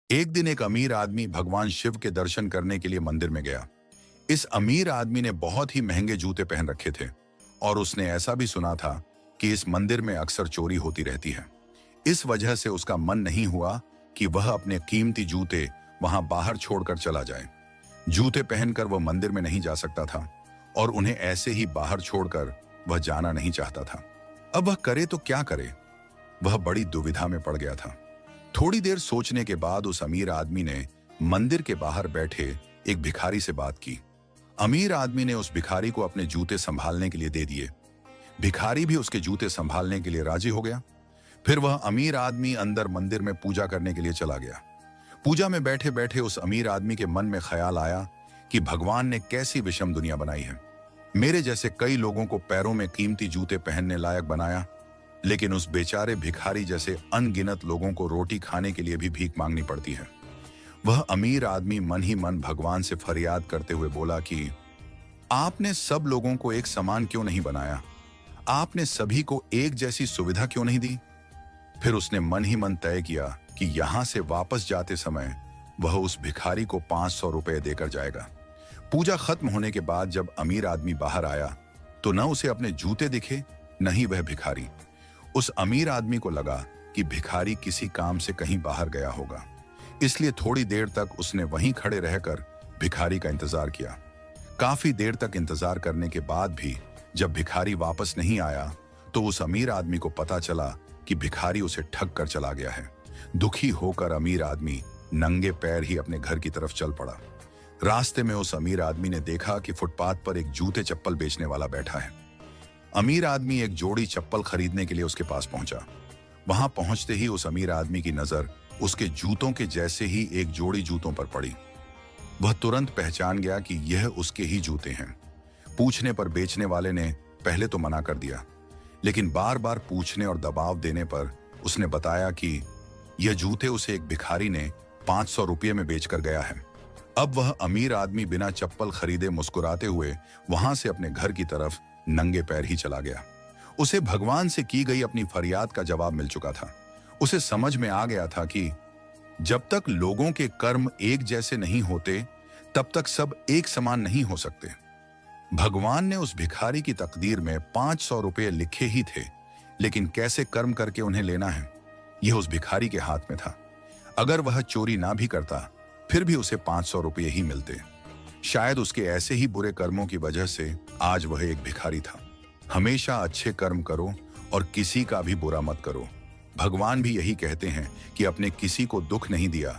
एक दिन एक अमीर आदमी भगवान शिव के दर्शन करने के लिए मंदिर में गया। इस अमीर आदमी ने बहुत ही महंगे जूते पहन रखे थे और उसने ऐसा भी सुना था कि इस मंदिर में अक्सर चोरी होती रहती है। इस वजह से उसका मन नहीं हुआ कि वह अपने कीमती जूते वहां बाहर छोड़कर चला जाए। जूते पहनकर वह मंदिर में नहीं जा सकता था और उन्हें ऐसे ही बाहर छोड़कर वह जाना नहीं चाहता था। अब वह करे तो क्या करे? वह बड़ी दुविधा में पड़ गया था। थोड़ी देर सोचने के बाद उस अमीर आदमी ने मंदिर के बाहर बैठे एक भिखारी से बात की। अमीर आदमी ने उस भिखारी को अपने जूते संभालने के लिए दे दिए। भिखारी भी उसके जूते संभालने के लिए राजी हो गया। फिर वह अमीर आदमी अंदर मंदिर में पूजा करने के लिए चला गया। पूजा में बैठे बैठे उस अमीर आदमी के मन में ख्याल आया कि भगवान ने कैसी विषम दुनिया बनाई है। मेरे जैसे कई लोगों को पैरों में कीमती जूते पहनने लायक बनाया, लेकिन उस बेचारे भिखारी जैसे अनगिनत लोगों को रोटी खाने के लिए भी भीख मांगनी पड़ती है। वह अमीर आदमी मन ही मन भगवान से फरियाद करते हुए बोला कि आपने सब लोगों को एक समान क्यों नहीं बनाया? आपने सभी को एक जैसी सुविधा क्यों नहीं दी? फिर उसने मन ही मन तय किया कि यहां से वापस जाते समय वह उस भिखारी को 500 रुपए देकर जाएगा। पूजा खत्म होने के बाद जब अमीर आदमी बाहर आया तो न उसे अपने जूते दिखे, न ही वह भिखारी। उस अमीर आदमी को लगा कि भिखारी किसी काम से कहीं बाहर गया होगा, इसलिए थोड़ी देर तक उसने वहीं खड़े रहकर भिखारी का इंतजार किया। काफी देर तक इंतजार करने के बाद भी जब भिखारी वापस नहीं आया तो उस अमीर आदमी को पता चला कि भिखारी उसे ठग कर चला गया है। दुखी होकर अमीर आदमी नंगे पैर ही अपने घर की तरफ चल पड़ा। रास्ते में उस अमीर आदमी ने देखा कि फुटपाथ पर एक जूते चप्पल बेचने वाला बैठा है। अमीर आदमी एक जोड़ी चप्पल खरीदने के लिए उसके पास पहुंचा। वहां पहुंचते ही उस अमीर आदमी की नजर उसके जूतों के जैसे ही एक जोड़ी जूतों पर पड़ी। वह तुरंत पहचान गया कि यह उसके ही जूते हैं। पूछने पर बेचने वाले ने पहले तो मना कर दिया, लेकिन बार बार पूछने और दबाव देने पर उसने बताया कि यह जूते उसे एक भिखारी ने 500 रुपये में बेचकर गया है। अब वह अमीर आदमी बिना चप्पल खरीदे मुस्कुराते हुए वहां से अपने घर की तरफ नंगे पैर ही चला गया। उसे भगवान से की गई अपनी फरियाद का जवाब मिल चुका था। उसे समझ में आ गया था कि जब तक लोगों के कर्म एक जैसे नहीं होते तब तक सब एक समान नहीं हो सकते। भगवान ने उस भिखारी की तकदीर में 500 रुपये लिखे ही थे, लेकिन कैसे कर्म करके उन्हें लेना है यह उस भिखारी के हाथ में था। अगर वह चोरी ना भी करता फिर भी उसे 500 रुपये ही मिलते। शायद उसके ऐसे ही बुरे कर्मों की वजह से आज वह एक भिखारी था। हमेशा अच्छे कर्म करो और किसी का भी बुरा मत करो। भगवान भी यही कहते हैं कि अपने किसी को दुख नहीं दिया